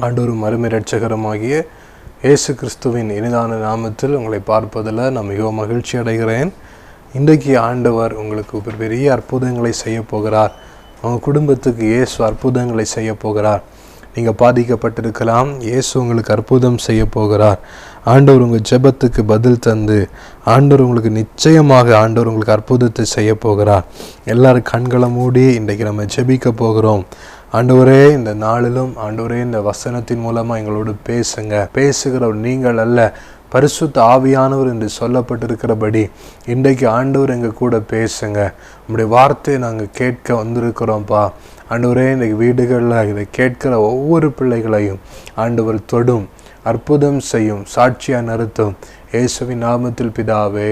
ஆண்டவரும் அருமை இரட்சகருமாகிய இயேசு கிறிஸ்துவின் இனிதான நாமத்தில் உங்களை பார்ப்பதில் நான் மிகவும் மகிழ்ச்சி அடைகிறேன். இன்றைக்கு ஆண்டவர் உங்களுக்கு பெரிய அற்புதங்களை செய்ய போகிறார். உங்கள் குடும்பத்துக்கு இயேசு அற்புதங்களை செய்ய போகிறார். நீங்கள் பாதிக்கப்பட்டிருக்கலாம், இயேசு உங்களுக்கு அற்புதம் செய்ய போகிறார். ஆண்டவர் உங்கள் ஜெபத்துக்கு பதில் தந்து ஆண்டவர் உங்களுக்கு நிச்சயமாக ஆண்டவர் உங்களுக்கு அற்புதத்தை செய்ய போகிறார். எல்லாரும் கண்களை மூடி இன்றைக்கு நம்ம ஜெபிக்க போகிறோம். ஆண்டவரே, இந்த நாளிலும் ஆண்டவரே இந்த வசனத்தின் மூலமாக எங்களோடு பேசுகிறவர் நீங்கள் அல்ல, பரிசுத்த ஆவியானவர் என்று சொல்லப்பட்டிருக்கிறபடி இன்றைக்கு ஆண்டவர் எங்கள் கூட பேசுங்க. உங்களுடைய வார்த்தையை நாங்கள் கேட்க வந்திருக்கிறோம்ப்பா. ஆண்டவரே, இன்றைக்கு வீடுகளில் இதை கேட்கிற ஒவ்வொரு பிள்ளைகளையும் ஆண்டவர் தொடும், அற்புதம் செய்யும், சாட்சியாக நிறுத்தும். இயேசுவின் நாமத்தில் பிதாவே,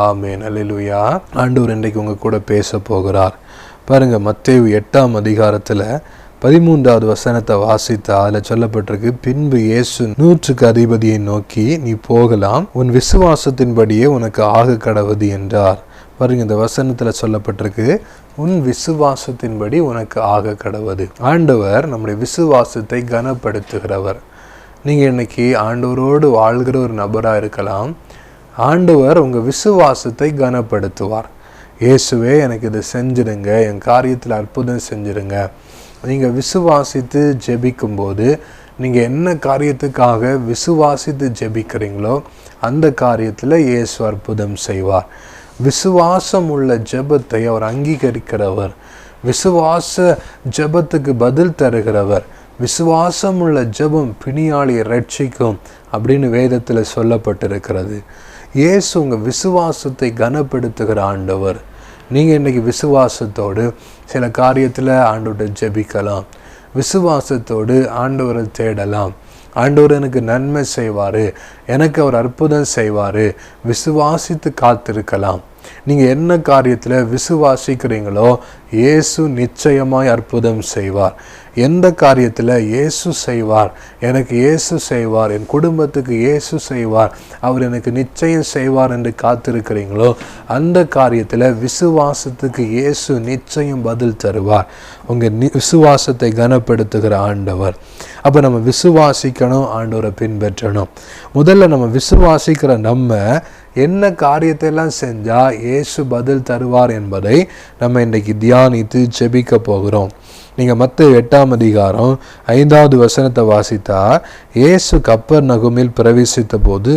ஆமேன். அல்லேலூயா. ஆண்டவர் இன்றைக்கு உங்கள் கூட பேச போகிறார். பாருங்க, மத்தேயு 8ஆம் அதிகாரத்தில் 13வது வசனத்தை வாசித்தா அதில் சொல்லப்பட்டிருக்கு, பின்பு இயேசு 100க்கு அதிபதியை நோக்கி, நீ போகலாம், உன் விசுவாசத்தின்படியே உனக்கு ஆக கடவது என்றார். பாருங்க, இந்த வசனத்தில் சொல்லப்பட்டிருக்கு, உன் விசுவாசத்தின்படி உனக்கு ஆக கடவது. ஆண்டவர் நம்முடைய விசுவாசத்தை கனப்படுத்துகிறவர். நீங்கள் இன்னைக்கு ஆண்டவரோடு வாழ்கிற ஒரு நபராக இருக்கலாம். ஆண்டவர் உங்கள் விசுவாசத்தை கனப்படுத்துவார். இயேசுவே, எனக்கு இதை செஞ்சிடுங்க, என் காரியத்தில் அற்புதம் செஞ்சிடுங்க. நீங்கள் விசுவாசித்து ஜெபிக்கும்போது நீங்கள் என்ன காரியத்துக்காக விசுவாசித்து ஜெபிக்கிறீங்களோ அந்த காரியத்தில் இயேசு அற்புதம் செய்வார். விசுவாசம் உள்ள ஜெபத்தை அவர் அங்கீகரிக்கிறவர். விசுவாச ஜெபத்துக்கு பதில் தருகிறவர். விசுவாசம் உள்ள ஜெபம் பிணியாளியை ரட்சிக்கும் அப்படின்னு வேதத்தில் சொல்லப்பட்டிருக்கிறது. இயேசு உங்கள் விசுவாசத்தை கனப்படுத்துகிற ஆண்டவர். நீங்கள் இன்றைக்கி விசுவாசத்தோடு சில காரியத்தில் ஆண்டவரை ஜெபிக்கலாம். விசுவாசத்தோடு ஆண்டவரை தேடலாம். ஆண்டவர் எனக்கு நன்மை செய்வார், எனக்கு அவர் அற்புதம் செய்வார், விசுவாசித்து காத்திருக்கலாம். நீங்கள் என்ன காரியத்தில் விசுவாசிக்கிறீங்களோ இயேசு நிச்சயமாய் அற்புதம் செய்வார். எந்த காரியத்தில் இயேசு செய்வார், எனக்கு இயேசு செய்வார், என் குடும்பத்துக்கு இயேசு செய்வார், அவர் எனக்கு நிச்சயம் செய்வார் என்று காத்திருக்கிறீங்களோ அந்த காரியத்தில் விசுவாசத்துக்கு இயேசு நிச்சயம் பதில் தருவார். உங்கள் விசுவாசத்தை கனப்படுத்துகிற ஆண்டவர். அப்போ நம்ம விசுவாசிக்கணும், ஆண்டவரை பின்பற்றணும். முதல்ல நம்ம விசுவாசிக்கிற நம்ம என்ன காரியத்தை எல்லாம் செஞ்சால் இயேசு பதில் தருவார் என்பதை நம்ம இன்றைக்கு தியானித்து ஜெபிக்க போகிறோம். நீங்கள் மத்தேயு 8ஆம் அதிகாரம் 5வது வசனத்தை வாசித்தா, இயேசு கப்பர்நகூமில் பிரவேசித்த போது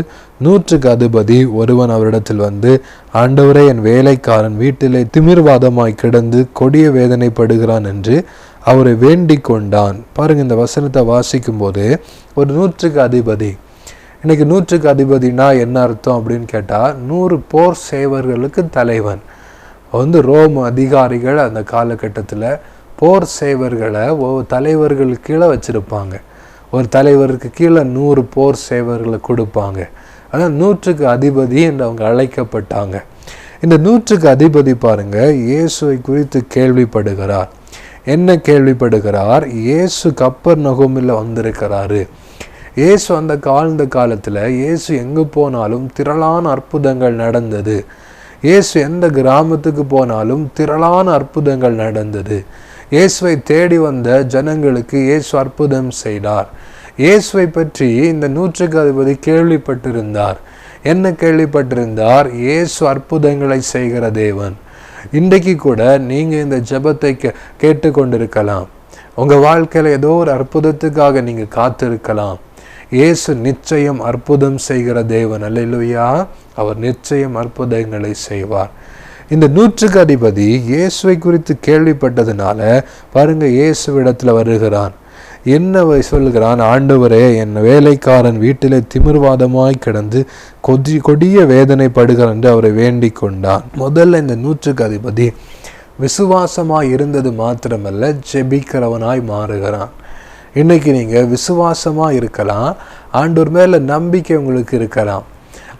100க்கு அதிபதி ஒருவன் அவரிடத்தில் வந்து, ஆண்டவரே, என் வேலைக்காரன் வீட்டிலே திமிர்வாதமாய் கிடந்து கொடிய வேதனைப்படுகிறான் என்று அவரை வேண்டிக் கொண்டான். பாருங்க, இந்த வசனத்தை வாசிக்கும் போது ஒரு 100க்கு அதிபதி. இன்னைக்கு 100க்கு அதிபதினா என்ன அர்த்தம் அப்படின்னு கேட்டால், 100 போர் சேவர்களுக்கு தலைவன். ரோம் அதிகாரிகள் அந்த காலகட்டத்தில் போர் சேவர்களை தலைவர்களுக்கு கீழே வச்சுருப்பாங்க. ஒரு தலைவருக்கு கீழே 100 போர் சேவர்களை கொடுப்பாங்க. அதான் 100க்கு அதிபதி என்று அவங்க அழைக்கப்பட்டாங்க. இந்த 100க்கு அதிபதி பாருங்க, இயேசுவை குறித்து கேள்விப்படுகிறார். என்ன கேள்விப்படுகிறார்? இயேசு கப்பர்நகூமில் வந்திருக்கிறாரு. இயேசு அந்த காலத்தில் இயேசு எங்கே போனாலும் திரளான அற்புதங்கள் நடந்தது. இயேசு எந்த கிராமத்துக்கு போனாலும் திரளான அற்புதங்கள் நடந்தது. இயேசுவை தேடி வந்த ஜனங்களுக்கு இயேசு அற்புதம் செய்தார். இயேசுவை பற்றி இந்த 100க்கு அதிபதி கேள்விப்பட்டிருந்தார். என்ன கேள்விப்பட்டிருந்தார்? இயேசு அற்புதங்களை செய்கிற தேவன். இன்றைக்கு கூட நீங்கள் இந்த ஜெபத்தை கேட்டுக்கொண்டிருக்கலாம். உங்கள் வாழ்க்கையில் ஏதோ ஒரு அற்புதத்துக்காக நீங்கள் காத்திருக்கலாம். இயேசு நிச்சயம் அற்புதம் செய்கிற தேவன். அல்லேலூயா. அவர் நிச்சயம் அற்புதங்களை செய்வார். இந்த 100க்கு அதிபதி இயேசுவை குறித்து கேள்விப்பட்டதுனால பாருங்க, இயேசுவிடத்தில் வருகிறான். என்ன சொல்கிறான்? ஆண்டவரே, என் வேலைக்காரன் வீட்டிலே திமிர்வாதமாய் கிடந்து கொடிய வேதனைப்படுகிறான் என்று அவரை வேண்டிக் கொண்டான். முதல்ல இந்த 100க்கு அதிபதி விசுவாசமாய் இருந்தது மாத்திரமல்ல, ஜெபிக்கிறவனாய் மாறுகிறான். இன்னைக்கு நீங்கள் விசுவாசமாக இருக்கலாம், ஆண்டவர் மேலே நம்பிக்கை உங்களுக்கு இருக்கலாம்.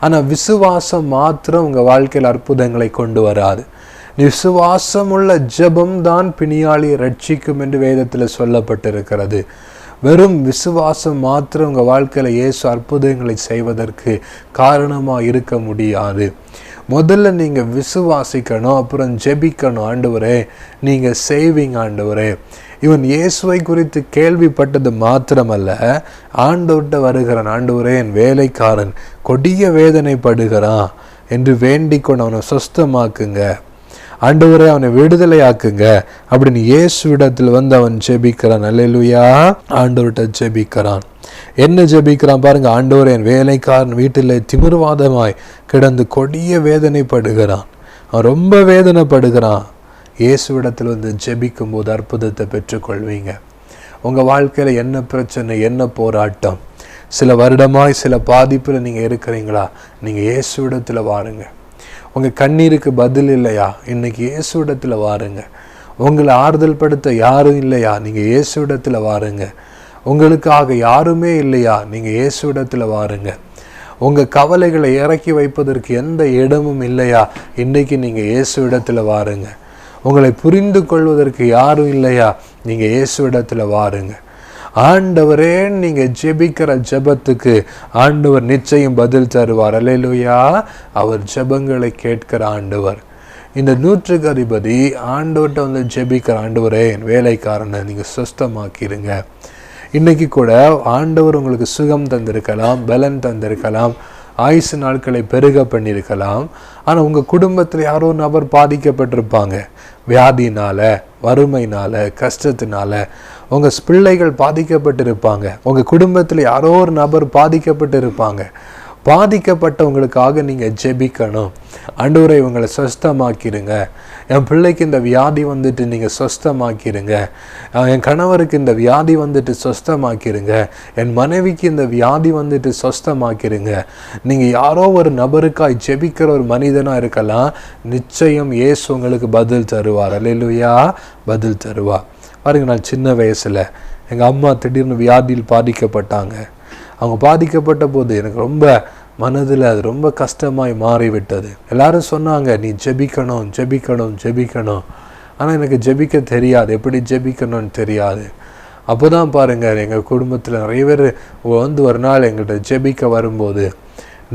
ஆனால் விசுவாசம் மாத்திரம் உங்கள் வாழ்க்கையில் அற்புதங்களை கொண்டு வராது. விசுவாசம் உள்ள ஜெபம் தான் பிணியாளியை ரட்சிக்கும் என்று வேதத்தில் சொல்லப்பட்டிருக்கிறது. வெறும் விசுவாசம் மாத்திரம் உங்கள் வாழ்க்கையில் இயேசு அற்புதங்களை செய்வதற்கு காரணமாக இருக்க முடியாது. முதல்ல நீங்கள் விசுவாசிக்கணும், அப்புறம் ஜெபிக்கணும். ஆண்டவரே, நீங்கள் செய்வீங்க ஆண்டவரே, இவன் இயேசுவை குறித்து கேள்விப்பட்டது மாத்திரமல்ல, ஆண்டவர்கிட்ட வருகிறான். ஆண்டவரே, என் வேலைக்காரன் கொடிய வேதனைப்படுகிறான் என்று வேண்டிக் கொண்டு அவனை சொஸ்தமாக்குங்க, ஆண்டவரே அவனை விடுதலை ஆக்குங்க அப்படின்னு இயேசுவிடத்தில் வந்து அவன் ஜெபிக்கிறான். அல்லேலூயா. ஆண்டவர்கிட்ட ஜெபிக்கிறான். என்ன ஜெபிக்கிறான் பாருங்க. ஆண்டவரே, என் வேலைக்காரன் வீட்டில் திமிர்வாதமாய் கிடந்து கொடிய வேதனைப்படுகிறான், அவன் ரொம்ப வேதனைப்படுகிறான். இயேசுவிடத்தில் வந்து ஜெபிக்கும் போது அற்புதத்தை பெற்றுக்கொள்வீங்க. உங்கள் வாழ்க்கையில் என்ன பிரச்சனை, என்ன போராட்டம், சில வருடமாய் சில பாதிப்பில் நீங்கள் இருக்கிறீங்களா, நீங்கள் இயேசுவிடத்தில் வாருங்க. உங்கள் கண்ணீருக்கு பதில் இல்லையா, இன்னைக்கு இயேசுவிடத்தில் வாருங்க. உங்களை ஆறுதல் படுத்த யாரும் இல்லையா, நீங்கள் இயேசுவிடத்தில் வாருங்க. உங்களுக்காக யாருமே இல்லையா, நீங்கள் இயேசுவிடத்தில் வாருங்க. உங்கள் கவலைகளை இறக்கி வைப்பதற்கு எந்த இடமும் இல்லையா, இன்றைக்கி நீங்கள் இயேசுவிடத்தில் வாருங்க. உங்களை புரிந்து கொள்வதற்கு யாரும் இல்லையா, நீங்கள் இயேசுவிடத்தில் வாருங்க. ஆண்டவரே, நீங்கள் ஜெபிக்கிற ஜெபத்துக்கு ஆண்டவர் நிச்சயம் பதில் தருவார். அல்லேலூயா. அவர் ஜெபங்களை கேட்கிற ஆண்டவர். இந்த 100க்கு அதிபதி ஆண்டவர்கிட்ட வந்து ஜெபிக்கிற, ஆண்டவரே, என் வேலைக்காரனை நீங்கள் சுஸ்தமாக்கிடுங்க. இன்றைக்கி கூட ஆண்டவர் உங்களுக்கு சுகம் தந்திருக்கலாம், பலன் தந்திருக்கலாம், ஆயுசு நாட்களை பெருக பண்ணியிருக்கலாம். ஆனால் உங்கள் குடும்பத்தில் யாரோ நபர் பாதிக்கப்பட்டிருப்பாங்க. வியாதினால, வறுமையினால, கஷ்டத்தினால உங்கள் பிள்ளைகள் பாதிக்கப்பட்டிருப்பாங்க. உங்கள் குடும்பத்தில் யாரோ ஒரு நபர் பாதிக்கப்பட்டு இருப்பாங்க. பாதிக்கப்பட்டவங்களுக்காக நீங்கள் ஜெபிக்கணும். ஆண்டவரே, இவங்களை சொஸ்தமாக்கிடுங்க. என் பிள்ளைக்கு இந்த வியாதி வந்துட்டு நீங்கள் சொஸ்தமாக்கிடுங்க. என் கணவருக்கு இந்த வியாதி வந்துட்டு சொஸ்தமாக்கிடுங்க. என் மனைவிக்கு இந்த வியாதி வந்துட்டு சொஸ்தமாக்கிடுங்க. நீங்கள் யாரோ ஒரு நபருக்காய் ஜெபிக்கிற ஒரு மனிதனாக இருக்கலாம். நிச்சயம் இயேசு உங்களுக்கு பதில் தருவார். அல்லேலூயா. பதில் தருவார். பாருங்க, நான் சின்ன வயசில் எங்கள் அம்மா திடீர்னு வியாதியில் பாதிக்கப்பட்டாங்க. அவங்க பாதிக்கப்பட்ட போது எனக்கு ரொம்ப மனதில் அது ரொம்ப கஷ்டமாய் மாறிவிட்டது. எல்லாரும் சொன்னாங்க, நீ ஜெபிக்கணும், ஜெபிக்கணும், ஜெபிக்கணும். ஆனால் எனக்கு ஜெபிக்க தெரியாது, எப்படி ஜெபிக்கணும்னு தெரியாது. அப்போ தான் பாருங்கள், எங்கள் குடும்பத்தில் நிறைய பேர் வந்து ஒரு நாள் எங்கள்கிட்ட ஜெபிக்க வரும்போது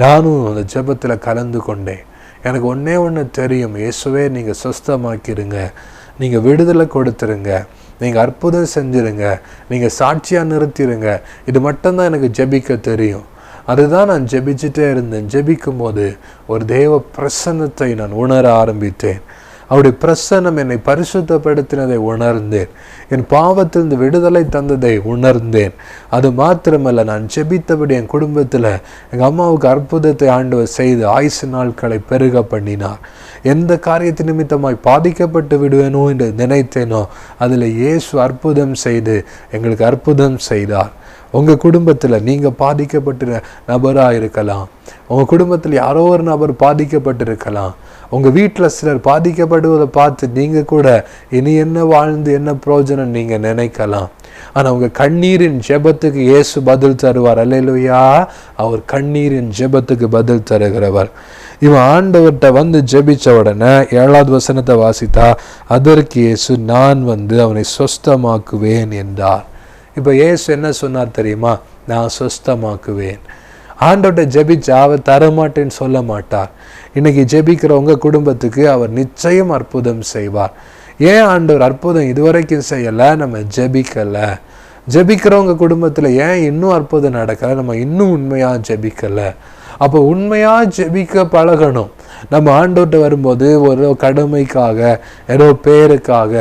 நானும் அந்த ஜெபத்தில் கலந்து கொண்டேன். எனக்கு ஒன்று தெரியும், இயேசுவே, நீங்கள் சொஸ்தமாக்கிடுங்க, நீங்கள் விடுதலை கொடுத்துருங்க, நீங்கள் அற்புதம் செஞ்சுருங்க, நீங்கள் சாட்சியாக நிறுத்திடுங்க. இது மட்டும்தான் எனக்கு ஜெபிக்க தெரியும். அதுதான் நான் ஜெபிச்சுட்டே இருந்தேன். ஜெபிக்கும் போது ஒரு தேவ பிரசன்னத்தை நான் உணர ஆரம்பித்தேன். அவருடைய பிரசன்னம் என்னை பரிசுத்தப்படுத்தினதை உணர்ந்தேன். என் பாவத்திலிருந்து விடுதலை தந்ததை உணர்ந்தேன். அது மாத்திரமல்ல, நான் ஜெபித்தபடி என் குடும்பத்தில் எங்கள் அம்மாவுக்கு அற்புதத்தை ஆண்டவர் செய்து ஆயுசு நாட்களை பெருக பண்ணினார். எந்த காரியத்தின் நிமித்தமாய் பாதிக்கப்பட்டு விடுவேனோ என்று நினைத்தேனோ அதில் இயேசு அற்புதம் செய்து எங்களுக்கு அற்புதம் செய்தார். உங்கள் குடும்பத்தில் நீங்கள் பாதிக்கப்பட்ட நபராக இருக்கலாம். உங்கள் குடும்பத்தில் யாரோ ஒரு நபர் பாதிக்கப்பட்டிருக்கலாம். உங்கள் வீட்டில் சிலர் பாதிக்கப்படுவதை பார்த்து நீங்கள் கூட இனி என்ன வாழ்ந்து என்ன பிரயோஜனம் நீங்கள் நினைக்கலாம். ஆனால் உங்கள் கண்ணீரின் ஜெபத்துக்கு இயேசு பதில் தருவார். அல்லேலூயா. அவர் கண்ணீரின் ஜெபத்துக்கு பதில் தருகிறவர். இவன் ஆண்டவர்கிட்ட வந்து ஜெபிச்ச உடனே 7வது வசனத்தை வாசித்தா, அதற்கு இயேசு, நான் வந்து அவனை சொஸ்தமாக்குவேன் என்றார். இப்போ இயேசு என்ன சொன்னார் தெரியுமா? நான் சொஸ்தமாக்குவேன். ஆண்டவர்கிட்ட ஜெபிச்சா அவர் தரமாட்டேன்னு சொல்ல மாட்டார். இன்னைக்கு ஜெபிக்கிற உங்கள் குடும்பத்துக்கு அவர் நிச்சயம் அற்புதம் செய்வார். ஏன் ஆண்டவர் அற்புதம் இதுவரைக்கும் செய்யலை? நம்ம ஜெபிக்கலை. ஜெபிக்கிறவங்க குடும்பத்தில் ஏன் இன்னும் அற்புதம் நடக்கலை? நம்ம இன்னும் உண்மையாக ஜெபிக்கலை. அப்போ உண்மையாக ஜெபிக்க பழகணும். நம்ம ஆண்டவர்கிட்ட வரும்போது ஒரு கடமைக்காக, ஏதோ பேருக்காக,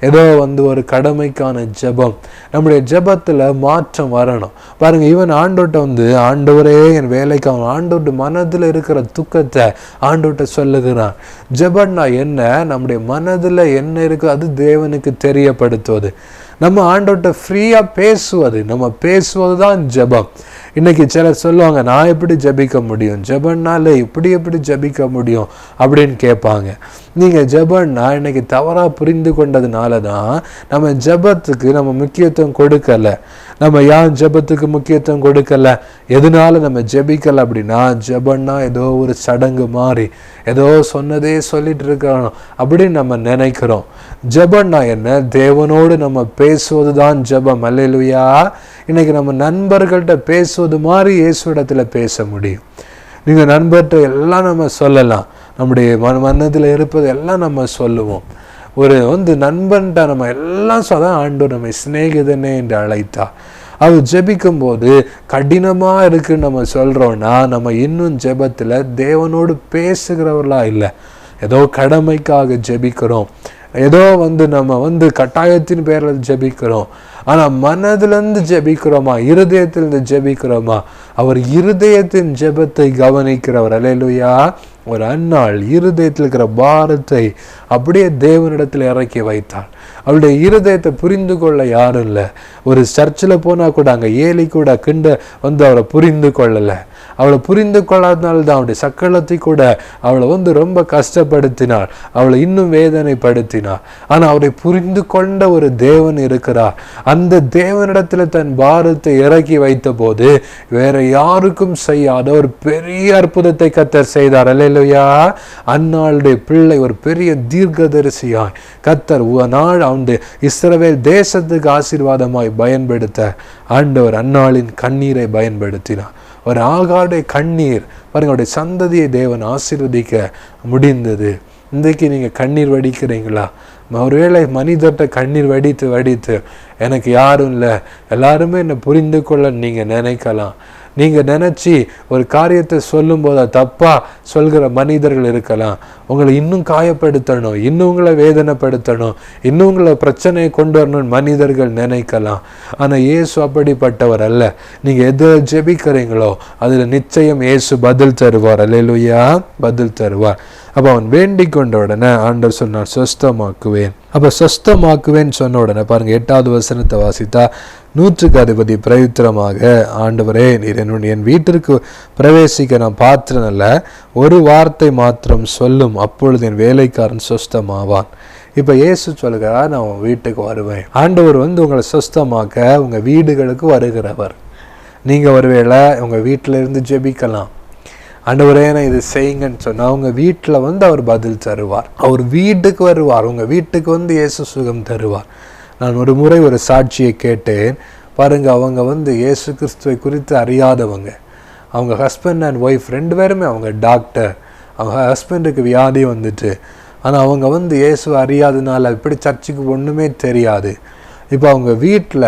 ஏதோ வந்து ஒரு கடமைக்கான ஜெபம், நம்முடைய ஜெபத்தில் மாற்றம் வரணும். பாருங்கள், இவன் ஆண்டவர்கிட்ட வந்து, ஆண்டவரே என் வேலைக்காக, ஆண்டவர்கிட்ட மனதில் இருக்கிற துக்கத்தை ஆண்டவர்கிட்ட சொல்லுகிறான். ஜெபம்னா என்ன? நம்முடைய மனதில் என்ன இருக்கோ அது தேவனுக்கு தெரியப்படுத்துவது. நம்ம ஆண்டவர்கிட்ட ஃப்ரீயாக பேசுவது, நம்ம பேசுவது தான் ஜெபம். இன்னைக்கு சிலர் சொல்லுவாங்க, நான் எப்படி ஜெபிக்க முடியும், ஜெபம்னால எப்படி ஜெபிக்க முடியும் அப்படின்னு கேட்பாங்க. நீங்கள் ஜெபம்னா இன்னைக்கு தவறாக புரிந்து கொண்டதுனால தான் நம்ம ஜெபத்துக்கு நம்ம முக்கியத்துவம் கொடுக்கலை. நம்ம ஏன் ஜெபத்துக்கு முக்கியத்துவம் கொடுக்கலை? எதனால நம்ம ஜெபிக்கலை அப்படின்னா, ஜெபம்னா ஏதோ ஒரு சடங்கு மாதிரி, ஏதோ சொன்னதே சொல்லிட்டு இருக்கணும் அப்படின்னு நம்ம நினைக்கிறோம். ஜெபம்னா என்ன? தேவனோடு நம்ம பேசுவது தான் ஜெபம். அல்லேலூயா. இன்னைக்கு நம்ம நண்பர்கள்ட்ட பேசுவது மாதிரி இயேசுவிடத்தில் பேச முடியும். நீங்கள் நண்பர்கிட்ட எல்லாம் நம்ம சொல்லலாம், நம்முடைய மனதில் இருப்பது எல்லாம் நம்ம சொல்லுவோம். ஒரு நண்பன்ட்ட நம்ம எல்லாம் சொதான் ஆண்டவர் நம்மை சிநேகிதனே என்று அழைத்தா. அவர் ஜெபிக்கும் போது கடினமா இருக்குன்னு நம்ம சொல்றோம்னா நம்ம இன்னும் ஜெபத்துல தேவனோடு பேசுகிறவர்களா இல்லை. ஏதோ கடமைக்காக ஜெபிக்கிறோம், ஏதோ நம்ம கட்டாயத்தின் பேரில் ஜெபிக்கிறோம். ஆனா மனதிலிருந்து ஜெபிக்கிறோமா, இருதயத்திலிருந்து ஜெபிக்கிறோமா? அவர் இருதயத்தின் ஜெபத்தை கவனிக்கிறவர். அல்லேலூயா. ஒரு அன்னாள் இருதயத்தில் இருக்கிற பாரத்தை அப்படியே தேவனிடத்தில் இறக்கி வைத்தாள். அவளுடைய இருதயத்தை புரிந்து கொள்ள யாரும் இல்லை. ஒரு சர்ச்சில் போனா கூட அங்கே ஏலி கூட அவரை புரிந்து கொள்ளலை. அவளை புரிந்து கொள்ளாதனால்தான் அவளுடைய சக்களத்தை கூட அவளை ரொம்ப கஷ்டப்படுத்தினாள், அவளை இன்னும் வேதனைப்படுத்தினாள். ஆனால் அவரை புரிந்து கொண்ட ஒரு தேவன் இருக்கிறார். அந்த தேவனிடத்தில் தன் பாரத்தை இறக்கி வைத்த போது வேற யாருக்கும் செய்யாத ஒரு பெரிய அற்புதத்தை கர்த்தர் செய்தார். அல்லேலூயா. அன்னாளுடைய பிள்ளை ஒரு பெரிய தீர்க்கதரிசியாய் கர்த்தர் அவனுடைய இஸ்ரவேல் தேசத்துக்கு ஆசீர்வாதமாய் பயன்படுத்த ஆண்டவர் அன்னாளின் கண்ணீரை பயன்படுத்தினார். ஒரு ஆகாருடைய கண்ணீர் பாருங்க, அவருடைய சந்ததியை தேவன் ஆசீர்வதிக்க முடிந்தது. இன்றைக்கு நீங்க கண்ணீர் வடிக்கிறீங்களா? ஒருவேளை மனிதர்கிட்ட கண்ணீர் வடித்து எனக்கு யாரும் இல்லை, எல்லாருமே என்னை புரிந்து கொள்ள நீங்க நினைக்கலாம். நீங்க நினைச்சு ஒரு காரியத்தை சொல்லும் போது தப்பா சொல்கிற மனிதர்கள் இருக்கலாம். உங்களை இன்னும் காயப்படுத்தணும், இன்னும் உங்களை வேதனைப்படுத்தணும், இன்னும் உங்களை பிரச்சனையை கொண்டு வரணும் மனிதர்கள் நினைக்கலாம். ஆனா இயேசு அப்படிப்பட்டவர் அல்ல. நீங்க எதை ஜெபிக்கிறீங்களோ அதுல நிச்சயம் இயேசு பதில் தருவார். அல்லேலூயா. பதில் தருவார். அப்ப அவன் வேண்டிக் கொண்ட உடனே ஆண்டவர் சொன்னார், சொஸ்தமாக்குவேன். அப்ப சொஸ்தமாக்குவேன்னு சொன்ன உடனே பாருங்க, 8வது வசனத்தை வாசித்தா, 100க்கு அதிபதி பிரயுத்தரமாக, ஆண்டவரே நீர் என் வீட்டிற்கு பிரவேசிக்க நான் பாத்திரனல்ல, ஒரு வார்த்தை மாத்திரம் சொல்லும், அப்பொழுது என் வேலைக்காரன் சொஸ்தமாவான். இப்ப இயேசு சொல்கிறார், நான் உன் வீட்டுக்கு வருவேன். ஆண்டவர் உங்களை சொஸ்தமாக்க உங்க வீடுகளுக்கு வருகிறவர். நீங்க ஒருவேளை உங்க வீட்டில இருந்து ஜெபிக்கலாம், ஆண்டவரே நான் இது செய்யுங்கன்னு சொன்னா உங்க வீட்டில் அவர் பதில் தருவார். அவர் வீட்டுக்கு வருவார், உங்க வீட்டுக்கு இயேசு சுகம் தருவார். நான் ஒரு முறை ஒரு சாட்சியை கேட்டேன். பாருங்க, அவங்க இயேசு கிறிஸ்துவை குறித்து அறியாதவங்க. அவங்க ஹஸ்பண்ட் அண்ட் ஒய்ஃப் 2 பேருமே அவங்க டாக்டர். அவங்க ஹஸ்பண்டுக்கு வியாதி வந்துட்டு, ஆனால் அவங்க இயேசு அறியாதனால இப்படி சர்ச்சுக்கு ஒன்றுமே தெரியாது. இப்போ அவங்க வீட்டில்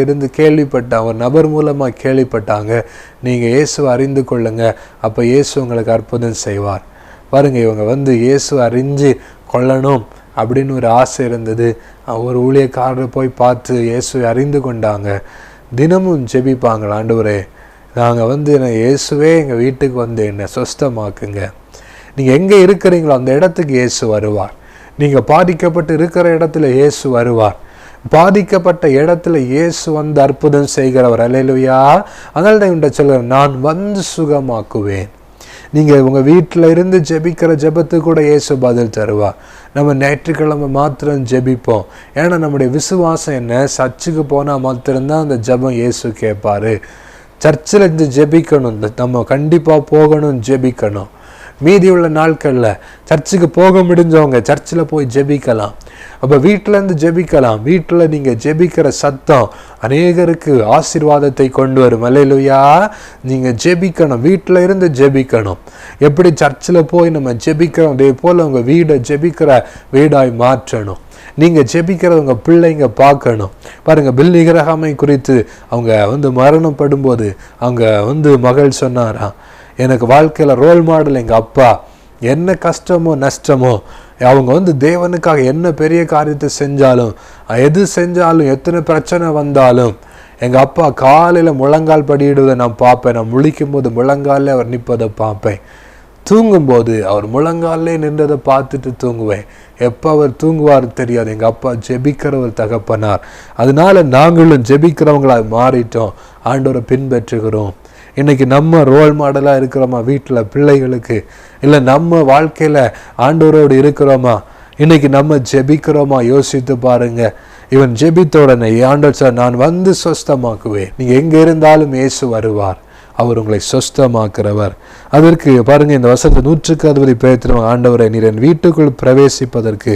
இருந்து கேள்விப்பட்ட ஒரு நபர் மூலமாக கேள்விப்பட்டாங்க, நீங்கள் இயேசுவை அறிந்து கொள்ளுங்க, அப்போ இயேசு உங்களுக்கு அற்புதம் செய்வார். பாருங்கள், இவங்க இயேசு அறிஞ்சு கொள்ளணும் அப்படின்னு ஒரு ஆசை இருந்தது. ஒரு ஊழியக்காரரை போய் பார்த்து இயேசுவை அறிந்து கொண்டாங்க. தினமும் ஜெபிப்பாங்க, ஆண்டவரே நாங்கள் இயேசுவே எங்கள் வீட்டுக்கு என்னை சொஸ்தமாக்குங்க. நீங்கள் எங்கே இருக்கிறீங்களோ அந்த இடத்துக்கு இயேசு வருவார். நீங்கள் பாதிக்கப்பட்டு இருக்கிற இடத்துல இயேசு வருவார். பாதிக்கப்பட்ட இடத்துல இயேசு அற்புதம் செய்கிறவர். அல்லேலூயா. அதனால தான் சொல்கிறேன், நான் சுகமாக்குவேன். நீங்கள் உங்கள் வீட்டில் இருந்து ஜெபிக்கிற ஜெபத்துக்கு கூட இயேசு பதில் தருவார். நம்ம ஞாயிற்றுக்கிழமை மாத்திரம் ஜெபிப்போம். ஏன்னா நம்முடைய விசுவாசம் என்ன, சர்ச்சுக்கு போனால் மாத்திரம்தான் அந்த ஜெபம் இயேசு கேட்பாரு. சர்ச்சில் இருந்து ஜெபிக்கணும், நம்ம கண்டிப்பாக போகணும், ஜெபிக்கணும். மீதி உள்ள நாட்களில் சர்ச்சுக்கு போக முடிஞ்சவங்க சர்ச்சில் போய் ஜெபிக்கலாம். அப்போ வீட்டிலேருந்து ஜெபிக்கலாம். வீட்டில் நீங்கள் ஜெபிக்கிற சத்தம் அநேகருக்கு ஆசீர்வாதத்தை கொண்டு வரும். அல்லேலூயா. நீங்கள் ஜெபிக்கணும், வீட்டில் இருந்து ஜெபிக்கணும். எப்படி சர்ச்சில் போய் நம்ம ஜெபிக்கிறோம், அதே போல் உங்கள் வீடை ஜெபிக்கிற வீடாய் மாற்றணும். நீங்கள் ஜெபிக்கிறவங்க பிள்ளைங்க பார்க்கணும். பாருங்கள், பில்லி கிரஹாமை குறித்து அவங்க மரணப்படும் போது அவங்க மகள் சொன்னாராம், எனக்கு வாழ்க்கையில் ரோல் மாடல் எங்கள் அப்பா. என்ன கஷ்டமோ நஷ்டமோ அவங்க தேவனுக்காக என்ன பெரிய காரியத்தை செஞ்சாலும், எது செஞ்சாலும், எத்தனை பிரச்சனை வந்தாலும் எங்கள் அப்பா காலையில் முழங்கால் படியிடுவதை நான் பார்ப்பேன். நான் முழிக்கும் போது முழங்காலே அவர் நிற்பதை பார்ப்பேன். தூங்கும்போது அவர் முழங்காலே நின்றதை பார்த்துட்டு தூங்குவேன். எப்போ அவர் தூங்குவார் தெரியாது. எங்கள் அப்பா ஜெபிக்கிறவர் தகப்பனார். அதனால நாங்களும் ஜெபிக்கிறவங்களாக மாறிட்டோம், ஆண்டவரை பின்பற்றுகிறோம். இன்னைக்கு நம்ம ரோல் மாடலாக இருக்கிறோமா வீட்டில் பிள்ளைகளுக்கு? இல்லை நம்ம வாழ்க்கையில் ஆண்டவரோடு இருக்கிறோமா? இன்னைக்கு நம்ம ஜெபிக்கிறோமா? யோசித்து பாருங்க. இவன் ஜெபித்த உடனே ஆண்டவர் சார், நான் சொஸ்தமாக்குவேன். நீங்கள் எங்கே இருந்தாலும் இயேசு வருவார், அவர் உங்களை சொஸ்தமாக்குறவர். அதற்கு பாருங்க, இந்த வசனத்தை 100க்கு அதிபதி பேசுகிறவங்க, ஆண்டவரை நீர் என் வீட்டுக்குள் பிரவேசிப்பதற்கு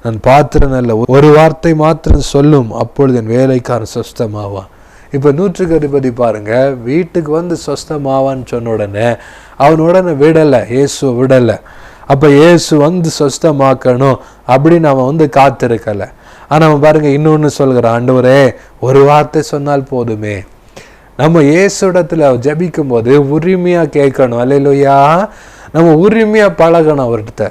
நான் பாத்திரன் அல்ல, ஒரு வார்த்தை மாத்திரம் சொல்லும், அப்பொழுது என் வேலைக்காரன் சொஸ்தமாவான். இப்போ 100க்கு அதிபதி பாருங்க, வீட்டுக்கு சொஸ்தமாவான்னு சொன்ன உடனே அவன் உடனே விடலை, இயேசுவை விடலை. அப்போ இயேசு வந்து சொஸ்தமாக்கணும் அப்படின்னு அவன் காத்திருக்கலை. ஆனால் அவன் பாருங்க இன்னொன்று சொல்கிறான், ஆண்டவரே ஒரு வார்த்தை சொன்னால் போதுமே. நம்ம இயேசு இடத்துல ஜெபிக்கும் போது உரிமையாக கேட்கணும். அல்லேலூயா. நம்ம உரிமையாக பழகணும் அவர்கிட்ட.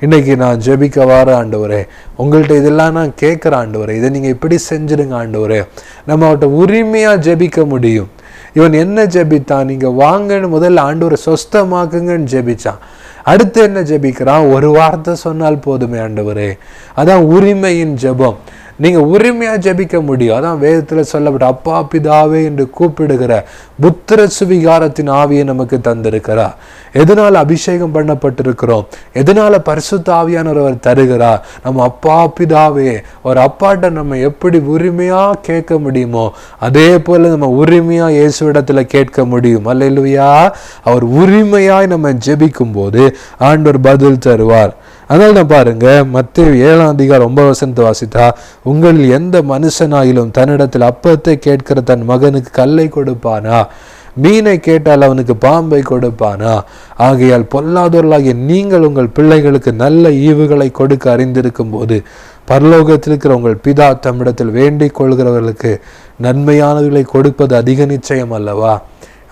இன்னைக்கு நான் ஜெபிக்க வர ஆண்டவரே, உங்கள்கிட்ட இதெல்லாம் நான் கேட்குறேன் ஆண்டவரே, இதை நீங்கள் இப்படி செஞ்சிடுங்க ஆண்டவரே. நம்ம அவர்கிட்ட உரிமையாக ஜெபிக்க முடியும். இவன் என்ன ஜெபித்தான்? நீங்கள் வாங்கன்னு முதல்ல ஆண்டவரை சொஸ்தமாக்குங்கன்னு ஜெபிச்சான். அடுத்து என்ன ஜெபிக்கிறான்? ஒரு வார்த்தை சொன்னால் போதுமே ஆண்டவரே. அதான் உரிமையின் ஜெபம். நீங்கள் உரிமையாக ஜெபிக்க முடியும். அதான் வேதத்தில் சொல்லப்பட்ட அப்பா பிதாவே என்று கூப்பிடுகிற புத்திர சுவிகாரத்தின் ஆவியை நமக்கு தந்திருக்கிறார். எதனால் அபிஷேகம் பண்ணப்பட்டிருக்கிறோம்? எதனால பரிசுத்த ஆவியானவர் தருகிறார்? நம்ம அப்பா பிதாவே, ஒரு அப்பாட்ட நம்ம எப்படி உரிமையாக கேட்க முடியுமோ அதே போல நம்ம உரிமையாக இயேசுவிடத்துல கேட்க முடியும். அல்லேலூயா. அவர் உரிமையாய் நம்ம ஜெபிக்கும் போது ஆண்டவர் பதில் தருவார். அதனால நான் பாருங்க, மத்தேயு 7:9 வாசித்தா, உங்களில் எந்த மனுஷனாயிலும் தன்னிடத்தில் அப்பத்தை கேட்கிற தன் மகனுக்கு கல்லை கொடுப்பானா? மீனை கேட்டால் அவனுக்கு பாம்பை கொடுப்பானா? ஆகையால் பொல்லாதவர்களாகிய நீங்கள் உங்கள் பிள்ளைகளுக்கு நல்ல ஈவுகளை கொடுக்க அறிந்திருக்கும் போது பரலோகத்தில் இருக்கிற உங்கள் பிதா தம்மிடத்தில் வேண்டிக் கொள்கிறவர்களுக்கு நன்மையானவர்களை கொடுப்பது அதிக நிச்சயம் அல்லவா?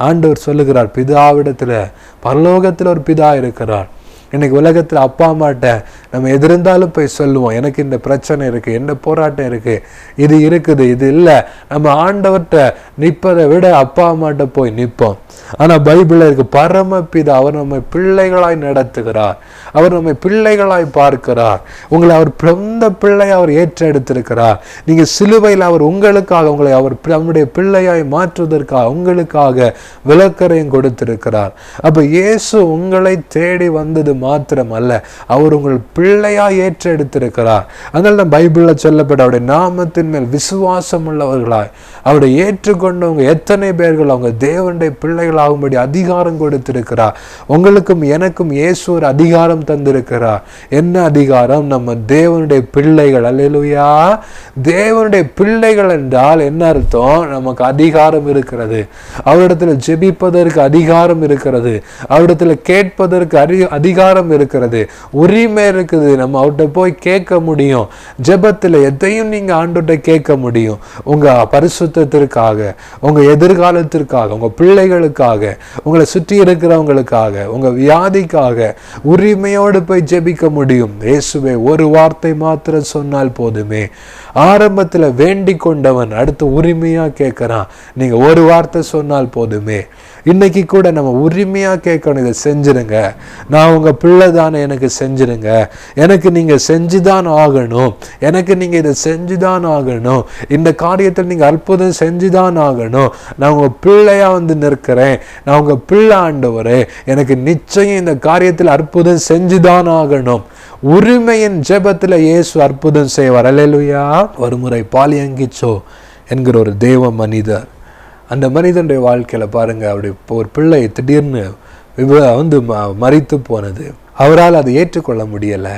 ஆண்டவர் சொல்லுகிறார், பிதாவிடத்துல பரலோகத்தில் ஒரு பிதா இருக்கிறார். இன்னைக்கு உலகத்தில் அப்பா அம்மாட்ட நம்ம எதிர்ந்தாலும் போய் சொல்லுவோம், எனக்கு இந்த பிரச்சனை இருக்கு, என்ன போராட்டம் இருக்கு, இது இருக்குது, இது இல்லை. நம்ம ஆண்டவர்கிட்ட நிற்பதை விட அப்பா அம்மாட்ட போய் நிற்போம். ஆனால் பைபிளில் இருக்கு, பரமபிதா அவர் நம்மை பிள்ளைகளாய் நடத்துகிறார். அவர் நம்மை பிள்ளைகளாய் பார்க்கிறார். உங்களை அவர் சொந்த பிள்ளை அவர் ஏற்றெடுத்திருக்கிறார். நீங்கள் சிலுவையில் அவர் உங்களுக்காக உங்களை அவர் நம்முடைய பிள்ளையாய் மாற்றுவதற்காக உங்களுக்காக விலக்கரையும் கொடுத்திருக்கிறார். அப்போ இயேசு உங்களை தேடி வந்தது மாத்திரம் அல்ல, அவர் உங்கள் பிள்ளையாய் ஏற்றெடுத்திருக்கிறார். அதனால தான் பைபிளில் சொல்லப்பட்ட அவருடைய நாமத்தின் மேல் விசுவாசம் உள்ளவர்களாய் அவருடைய ஏற்றுக்கொண்டவங்க எத்தனை பேர்கள் அவங்க தேவனுடைய பிள்ளைகளாகும்படி அதிகாரம் கொடுத்திருக்கிறார். உங்களுக்கும் எனக்கும் இயேசு ஒரு அதிகாரம் தந்திருக்கிறார். என்ன அதிகாரம்? நம்ம தேவனுடைய பிள்ளைகள். அல்லேலூயா. தேவனுடைய பிள்ளைகள் என்றால் என்ன அர்த்தம்? நமக்கு அதிகாரம் இருக்கிறது. அவரிடத்துல ஜெபிப்பதற்கு அதிகாரம் இருக்கிறது. அவரிடத்துல கேட்பதற்கு அதிகாரம் இருக்கிறது. உரிமை இருக்குது. நம்ம அவர்கிட்ட போய் கேட்க முடியும். ஜெபத்தில் எதையும் நீங்க ஆண்டவர்கிட்ட கேட்க முடியும். உங்க பரிசுத்தத்திற்காக, உங்க எதிர்காலத்திற்காக, உங்க பிள்ளைகளுக்காக, உங்களை சுற்றி இருக்கிறவங்களுக்காக, உங்க வியாதிக்காக உரிமையோடு போய் ஜெபிக்க முடியும். இயேசுவே ஒரு வார்த்தை மாத்திரம் சொன்னால் போதுமே. ஆரம்பத்தில் வேண்டிக் கொண்டவன் அடுத்து உரிமையா கேட்கிறான். நீங்க ஒரு வார்த்தை சொன்னால் போதுமே. இன்னைக்கு கூட நம்ம உரிமையா கேட்கணும், இதை செஞ்சிருங்க, நான் உங்க பிள்ளை தானே, எனக்கு செஞ்சிருங்க, எனக்கு நீங்க செஞ்சுதான் ஆகணும், எனக்கு நீங்க இதை செஞ்சுதான் ஆகணும், இந்த காரியத்தில் நீங்க அற்புதம் செஞ்சுதான் ஆகணும், நான் உங்க பிள்ளையா நிற்கிறேன், நான் உங்க பிள்ளை ஆண்டவரே, எனக்கு நிச்சயம் இந்த காரியத்தில் அற்புதம் செஞ்சுதான் ஆகணும். உரிமையின் ஜெபத்தில் இயேசு அற்புதம் செய்வார். அல்லேலூயா. ஒரு முறை பாலியங்கிச்சோ என்கிற ஒரு தேவ மனிதர், அந்த மனிதனுடைய வாழ்க்கையில பாருங்க, அவருடைய ஒரு பிள்ளை திடீர்னு மரித்து போனது. அவரால் அதை ஏற்றுக்கொள்ள முடியல.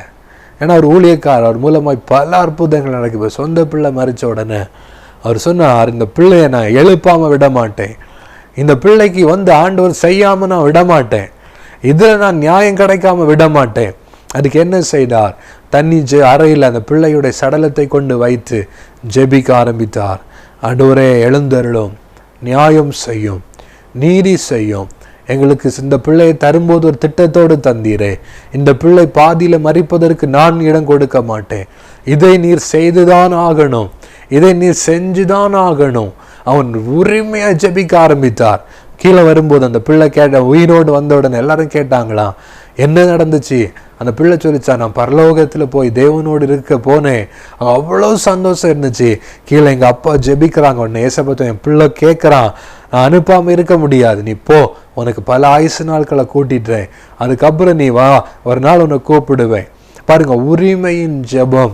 ஏன்னா அவர் ஊழியக்காரர், அவர் மூலமாய் பல அற்புதங்கள் நடக்குது. சொந்த பிள்ளை மறிச்ச உடனே அவர் சொன்னார், இந்த பிள்ளையை நான் எழுப்பாம விட மாட்டேன், இந்த பிள்ளைக்கு ஆண்டவர் செய்யாம நான் விட மாட்டேன், இதுல நான் நியாயம் கிடைக்காம விட மாட்டேன். அதுக்கு என்ன செய்தார்? தண்ணி அறையில் அந்த பிள்ளையுடைய சடலத்தை கொண்டு வைத்து ஜெபிக்க ஆரம்பித்தார். ஆண்டவரே எழுந்தருளும், நியாயம் செய்யும், நீதி செய்யும், எங்களுக்கு இந்த பிள்ளையை தரும்போது ஒரு திட்டத்தோடு தந்தீரே, இந்த பிள்ளை பாதியில மறிப்பதற்கு நான் இடம் கொடுக்க மாட்டேன், இதை நீர் செய்துதான் ஆகணும், இதை நீர் செஞ்சுதான் ஆகணும். அவன் உரிமையா ஜெபிக்க ஆரம்பித்தார். கீழே வரும்போது அந்த பிள்ளை உயிரோடு வந்த உடனே எல்லாரும் கேட்டாங்களாம், என்ன நடந்துச்சு? அந்த பிள்ளை சொல்லிச்சா, நான் பரலோகத்தில் போய் தேவனோடு இருக்க போனேன், அவ்வளோ சந்தோஷம் இருந்துச்சு. கீழே எங்கள் அப்பா ஜெபிக்கிறாங்க, உடனே ஏசப்பா என் பிள்ளை கேட்குறான், நான் அனுப்பாமல் இருக்க முடியாது, நீ போ, உனக்கு பல ஆயுசு நாட்களை கூட்டிடுறேன், அதுக்கப்புறம் நீ வா, ஒரு நாள் உன்னை கூப்பிடுவேன். பாருங்க, உரிமையின் ஜெபம்.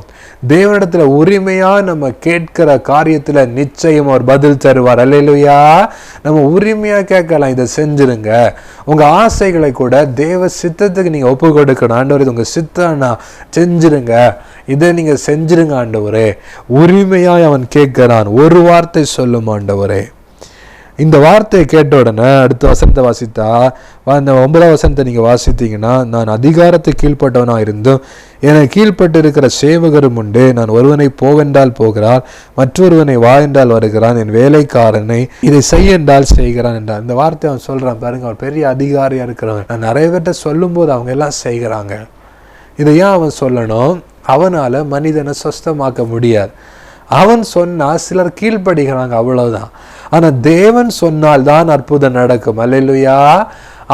தேவனிடத்துல உரிமையா நம்ம கேட்கிற காரியத்துல நிச்சயம் அவர் பதில் தருவார். அல்லேலூயா. நம்ம உரிமையா கேட்கலாம், இதை செஞ்சிருங்க. உங்க ஆசைகளை கூட தேவ சித்தத்துக்கு நீங்க ஒப்பு கொடுக்கணும். ஆண்டவர், இது உங்க சித்தம்னா செஞ்சிருங்க, இதை நீங்க செஞ்சிருங்க ஆண்டவரே. உரிமையாய் அவன் கேட்கிறான். ஒரு வார்த்தை சொல்லும் ஆண்டவரே. இந்த வார்த்தையை கேட்ட உடனே அடுத்த வசனத்தை வாசித்தா, அந்த 9ஆம் வசனத்தை நீங்கள் வாசித்தீங்கன்னா, நான் அதிகாரத்தை கீழ்ப்பட்டவனாக இருந்தும் எனக்கு கீழ்பட்டு இருக்கிற சேவகரும் உண்டு. நான் ஒருவனை போவென்றால் போகிறார், மற்றொருவனை வா என்றால் வருகிறான், என் வேலைக்காரனை இதை செய் என்றால் செய்கிறான் என்றார். இந்த வார்த்தை அவன் சொல்கிறான் பாருங்க, அவன் பெரிய அதிகாரியாக இருக்கிறவன். நான் நிறைய பேர்கிட்ட சொல்லும்போது அவங்க எல்லாம் செய்கிறாங்க. இதை ஏன் அவன் சொல்லணும்? அவனால் மனிதனை சொஸ்தமாக்க முடியாது. அவன் சொன்னால் சிலர் கீழ்ப்படுகிறாங்க, அவ்வளவுதான். ஆனால் தேவன் சொன்னால் தான் அற்புதம் நடக்கும். அல்லேலூயா.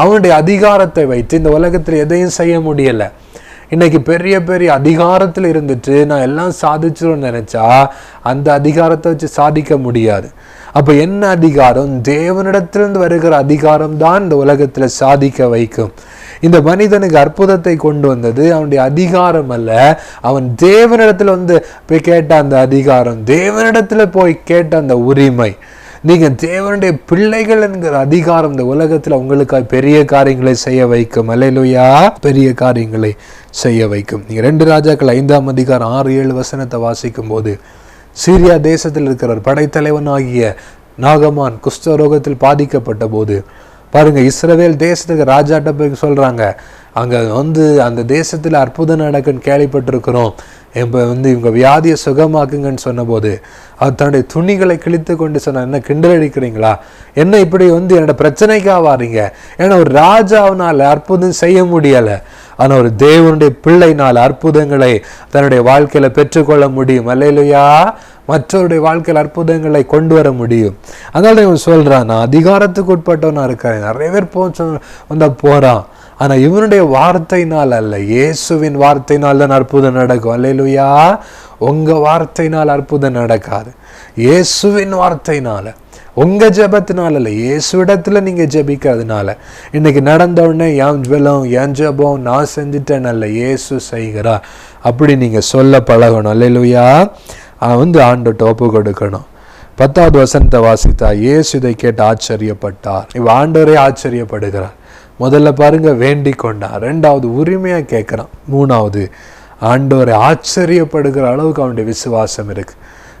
அவனுடைய அதிகாரத்தை வைத்து இந்த உலகத்தில் எதையும் செய்ய முடியலை. இன்னைக்கு பெரிய பெரிய அதிகாரத்தில் இருந்துட்டு நான் எல்லாம் சாதிச்சிடும்னு நினைச்சா அந்த அதிகாரத்தை வச்சு சாதிக்க முடியாது. அப்போ என்ன அதிகாரம்? தேவனிடத்திலிருந்து வருகிற அதிகாரம் தான் இந்த உலகத்தில் சாதிக்க வைக்கும். இந்த மனிதனுக்கு அற்புதத்தை கொண்டு வந்தது அவனுடைய அதிகாரம் அல்ல, அவன் தேவனிடத்தில் வந்து போய் கேட்ட அந்த அதிகாரம், தேவனிடத்தில் போய் கேட்ட அந்த உரிமை. நீங்கள் தேவனுடைய பிள்ளைகள் என்கிற அதிகாரம் இந்த உலகத்தில் உங்களுக்காக பெரிய காரியங்களை செய்ய வைக்கும். அல்லேலூயா. பெரிய காரியங்களை செய்ய வைக்கும். நீங்கள் 2 ராஜாக்கள் 5ஆம் அதிகாரம் 6-7 வசனத்தை வாசிக்கும் போது, சீரியா தேசத்தில் இருக்கிற படைத்தலைவனாகிய நாகமான் குஷ்டரோகத்தில் பாதிக்கப்பட்ட போது பாருங்க, இஸ்ரவேல் தேசத்துக்கு ராஜாட்ட போய் சொல்றாங்க, அங்க வந்து அந்த தேசத்துல அற்புதம் நடக்குன்னு கேள்விப்பட்டிருக்கிறோம், இப்போ வந்து இவங்க வியாதியை சுகமாக்குங்கன்னு சொன்னபோது அவர் தன்னுடைய துணிகளை கிழித்து கொண்டு சொன்ன, என்ன கிண்டல் அடிக்கிறீங்களா, என்ன இப்படி வந்து என்னோட பிரச்சனைக்காக வாரீங்க? ஏன்னா ஒரு ராஜாவினால் அற்புதம் செய்ய முடியலை, ஆனால் ஒரு தேவனுடைய பிள்ளைனால் அற்புதங்களை தன்னுடைய வாழ்க்கையில பெற்றுக்கொள்ள முடியும். அல்லேலூயா. மற்றவருடைய வாழ்க்கையில் அற்புதங்களை கொண்டு வர முடியும். அதனால இவன் சொல்றான், நான் அதிகாரத்துக்கு உட்பட்டவனா இருக்கிறேன். நிறைய பேர் வந்தா போறான், ஆனா இவனுடைய வார்த்தையினால் அல்ல, இயேசுவின் வார்த்தையினால் தான் அற்புதம் நடக்கும். அல்லேலூயா. உங்க வார்த்தையினால் அற்புதம் நடக்காது, இயேசுவின் வார்த்தையினால, உங்க ஜெபத்தினால அல்ல, இயேசுவிடத்துல நீங்க ஜெபிக்கிறதுனால. இன்னைக்கு நடந்த உடனே என் ஜெபம் என் ஜெபம் நான் செஞ்சுட்டேன் அல்ல, இயேசு செய்கிறார். அப்படி நீங்க சொல்ல பழகணும். அல்லேலூயா. வந்து ஆண்டவர்ட்ட ஒப்பு கொடுக்கணும். 10வது வசனத்தை வாசித்தா, இயேசு இதை கேட்டு ஆச்சரியப்பட்டார். இவ ஆண்டவரே ஆச்சரியப்படுகிறார். முதல்ல பாருங்க, வேண்டிக் கொண்டார். 2வது உரிமையா கேட்கிறான். 3வது ஆண்டவரை ஆச்சரியப்படுகிற அளவுக்கு அவனுடைய விசுவாசம் இருக்கு.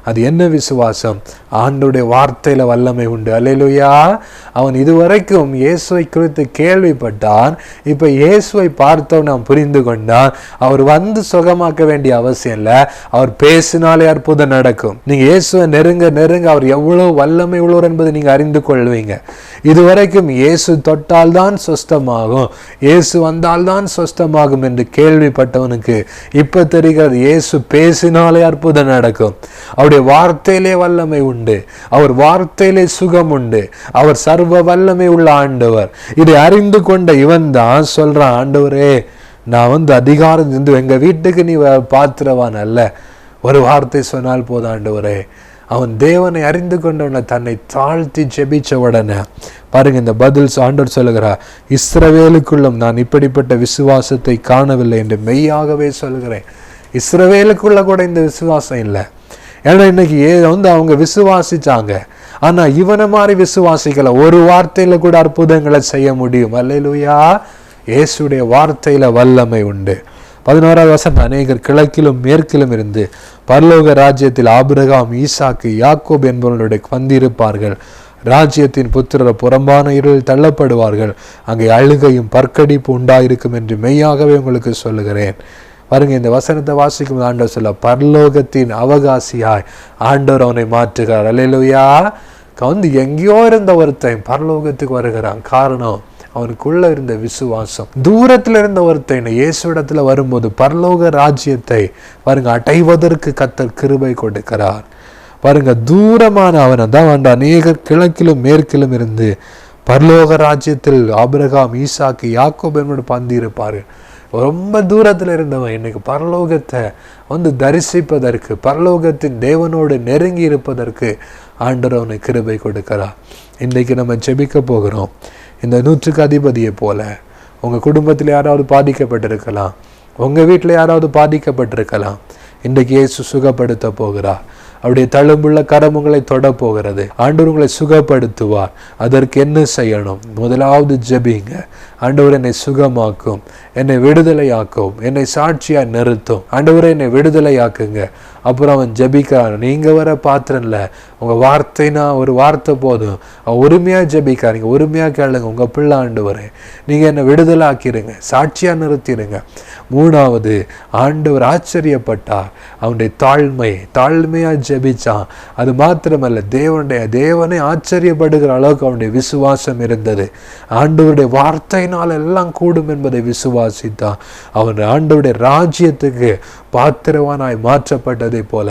அது என்ன விசுவாசம்? ஆண்டவருடைய வார்த்தையில வல்லமை உண்டு. அல்லேலூயா. அவன் இதுவரைக்கும் இயேசுவை குறித்து கேள்விப்பட்டான், இப்ப இயேசுவை பார்த்தவன் அவன் புரிந்து கொண்டான். அவர் வந்து சுகமாக்க வேண்டிய அவசியம் இல்லை, அவர் பேசினாலே அற்புதம் நடக்கும். நீங்க இயேசுவை நெருங்க நெருங்க அவர் எவ்வளவு வல்லமை உள்ளவர் என்பதை நீங்க அறிந்து கொள்வீங்க. இதுவரைக்கும் இயேசு தொட்டால்தான் சொஸ்தமாகும், இயேசு வந்தால்தான் சொஸ்தமாகும் என்று கேள்விப்பட்டவனுக்கு இப்ப தெரிகிறது, இயேசு பேசினாலே அற்புதம் நடக்கும். அவருடைய வார்த்தையிலே வல்லமை உண்டு, அவர் வார்த்தையிலே சுகம் உண்டு, அவர் சர்வ வல்லமை உள்ள ஆண்டவர். இதை அறிந்து கொண்ட இவன் தான் சொல்றான், ஆண்டவரே நான் வந்து அதிகாரம் இருந்து எங்க வீட்டுக்கு நீ பாத்திரவான் அல்ல, ஒரு வார்த்தை சொன்னால் போதும் ஆண்டவரே. அவன் தேவனை அறிந்து கொண்டவனை தன்னை தாழ்த்தி ஜெபிச்ச உடனே பாருங்க இந்த பதில் ஆண்டவர் சொல்லுகிறார், இஸ்ரவேலுக்குள்ளும் நான் இப்படிப்பட்ட விசுவாசத்தை காணவில்லை என்று மெய்யாகவே சொல்கிறேன். இஸ்ரவேலுக்குள்ள கூட இந்த விசுவாசம் இல்லை. ஏன்னா இன்னைக்கு வந்து அவங்க விசுவாசிச்சாங்க, ஆனா இவனை மாதிரி விசுவாசிக்கல. ஒரு வார்த்தையில கூட அற்புதங்களை செய்ய முடியும். அல்லேலூயா. இயேசுடைய வார்த்தையில வல்லமை உண்டு. 11வது வசனம், அநேகர் கிழக்கிலும் மேற்கிலும் இருந்து பரலோக ராஜ்யத்தில் ஆபிரகாம், ஈசாக்கு, யாக்கோப் என்பவர்களுடைய வந்திருப்பார்கள். ராஜ்யத்தின் புத்திரர் புறம்பான இருளில் தள்ளப்படுவார்கள், அங்கே அழுகையும் பற்கடிப்பு உண்டாயிருக்கும் என்று மெய்யாகவே உங்களுக்கு சொல்லுகிறேன். பாருங்க, இந்த வசனத்தை வாசிக்கும் ஆண்டவர் சொல்ல, பரலோகத்தின் அவகாசியாய் ஆண்டவர் அவனை மாற்றுகிறார். அல்லேலூயா. வந்து எங்கேயோ இருந்த ஒருத்தன் பரலோகத்துக்கு வருகிறான். காரணம், அவனுக்குள்ள இருந்த விசுவாசம். தூரத்துல இருந்த ஒருத்தன் இயேசுவிடத்துல வரும்போது பரலோக ராஜ்யத்தை பாருங்க அடைவதற்கு கர்த்தர் கிருபை கொடுக்கிறார். பாருங்க, தூரமான அவனை தான் அநேகர் கிழக்கிலும் மேற்கிலும் இருந்து பரலோக ராஜ்யத்தில் ஆபிரகாம், ஈசாக்கு, யாக்கோப் என்பது பந்தி இருப்பாரு. ரொம்ப தூரத்தில் இருந்தவன் இன்னைக்கு பரலோகத்தை வந்து தரிசிப்பதற்கு, பரலோகத்தின் தேவனோடு நெருங்கி இருப்பதற்கு ஆண்டவர் அவனை கிருபை கொடுக்கிறார். இன்றைக்கு நம்ம ஜெபிக்க போகிறோம். இந்த 100க்கு அதிபதியை போல உங்கள் குடும்பத்தில் யாராவது பாதிக்கப்பட்டிருக்கலாம், உங்கள் வீட்டில் யாராவது பாதிக்கப்பட்டிருக்கலாம். இன்றைக்கு இயேசு சுகப்படுத்த போகிறார். அவருடைய தழும்புள்ள கரம் உங்களை தொட போகிறது. ஆண்டவர் உங்களை சுகப்படுத்துவார். அதற்கு என்ன செய்யணும்? முதலாவது ஜெபிங்க. ஆண்டவர் என்னை சுகமாக்கும், என்னை விடுதலையாக்கும், என்னை சாட்சியா நிறுத்தும். ஆண்டவரை என்னை விடுதலையாக்குங்க. அப்புறம் அவன் ஜெபிக்கிறான். நீங்கள் வர பாத்திரம் இல்லை, உங்கள் வார்த்தைனா ஒரு வார்த்தை போதும். அவன் உரிமையாக ஜெபிக்காரீங்க, உரிமையாக கேளுங்க. உங்கள் பிள்ளை ஆண்டவரே நீங்கள் என்னை விடுதலை ஆக்கிடுங்க, சாட்சியாக நிறுத்திடுங்க. மூணாவது, ஆண்டவர் ஆச்சரியப்பட்டார். அவனுடைய தாழ்மையாக ஜெபிச்சான். அது மாத்திரமல்ல, தேவனை ஆச்சரியப்படுகிற அளவுக்கு அவனுடைய விசுவாசம் இருந்தது. ஆண்டவருடைய வார்த்தையினால் எல்லாம் கூடும் என்பதை விசுவாசித்தான். அவன் ஆண்டவருடைய ராஜ்யத்துக்கு பாத்திரவானாய் மாற்றப்பட்டதை போல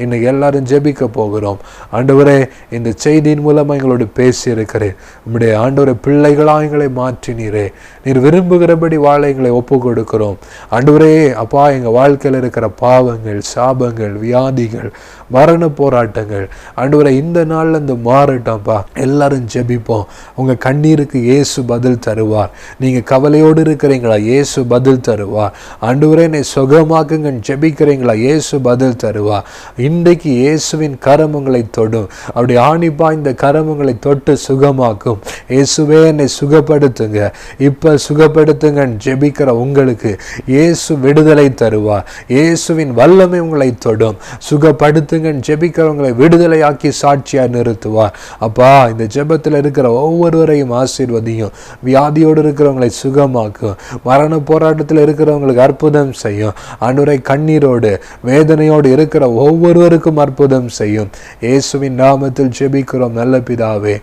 இன்னைக்கு எல்லாரும் ஜெபிக்க போகிறோம். ஆண்டவரே, இந்த செய்தியின் மூலமாக எங்களோடு பேசி இருக்கிறேன். உம்முடைய ஆண்டவரே, பிள்ளைகளாக எங்களை மாற்றினீரே, நீர் விரும்புகிறபடி வாழ எங்களை ஒப்பு கொடுக்கிறோம். ஆண்டவரே அப்பா, எங்கள் வாழ்க்கையில் இருக்கிற பாவங்கள், சாபங்கள், வியாதிகள், மரண போராட்டங்கள் ஆண்டவரே இந்த நாளில் இந்த மாறட்டோம்ப்பா. எல்லாரும் ஜெபிப்போம். உங்கள் கண்ணீருக்கு இயேசு பதில் தருவார். நீங்கள் கவலையோடு இருக்கிறீங்களா, இயேசு பதில் தருவார். ஆண்டவரே என்னை சுகமாக்குங்க ஜெபிக்கிறீங்களா, இயேசு பதில் தருவார். இன்றைக்கு இயேசுவின் கரம் உங்களை தொடும். அப்படி ஆணிப்பா இந்த கரம் உங்களை தொட்டு சுகமாக்கும். இயேசுவே என்னை சுகப்படுத்துங்க, இப்போ சுகப்படுத்துங்க ஜெபிக்கிற உங்களுக்கு இயேசு விடுதலை தருவார். இயேசுவின் வல்லமை உங்களை தொடும். சுகப்படுத்துங்க ஜெபிக்கிறவங்களை விடுதலையாக்கி சாட்சியாக நிறுத்துவார். அப்பா, இந்த ஜெபத்தில் இருக்கிற ஒவ்வொருவரையும் ஆசீர்வதியும். வியாதியோடு இருக்கிறவங்களை சுகமாக்கும். மரண போராட்டத்தில் இருக்கிறவங்களுக்கு அற்புதம் செய்யும். ஆண்டவரை கண்ணீரோடு வேதனையோடு இருக்கிற ஒவ்வொருவருக்கும் அற்புதம் செய்யும். இயேசுவின் நாமத்தில் ஜெபிக்கிறோம் நல்ல பிதாவே.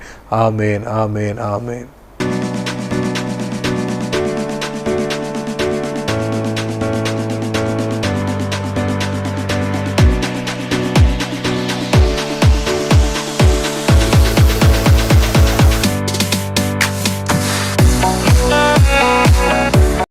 ஆமேன், ஆமேன், ஆமேன்.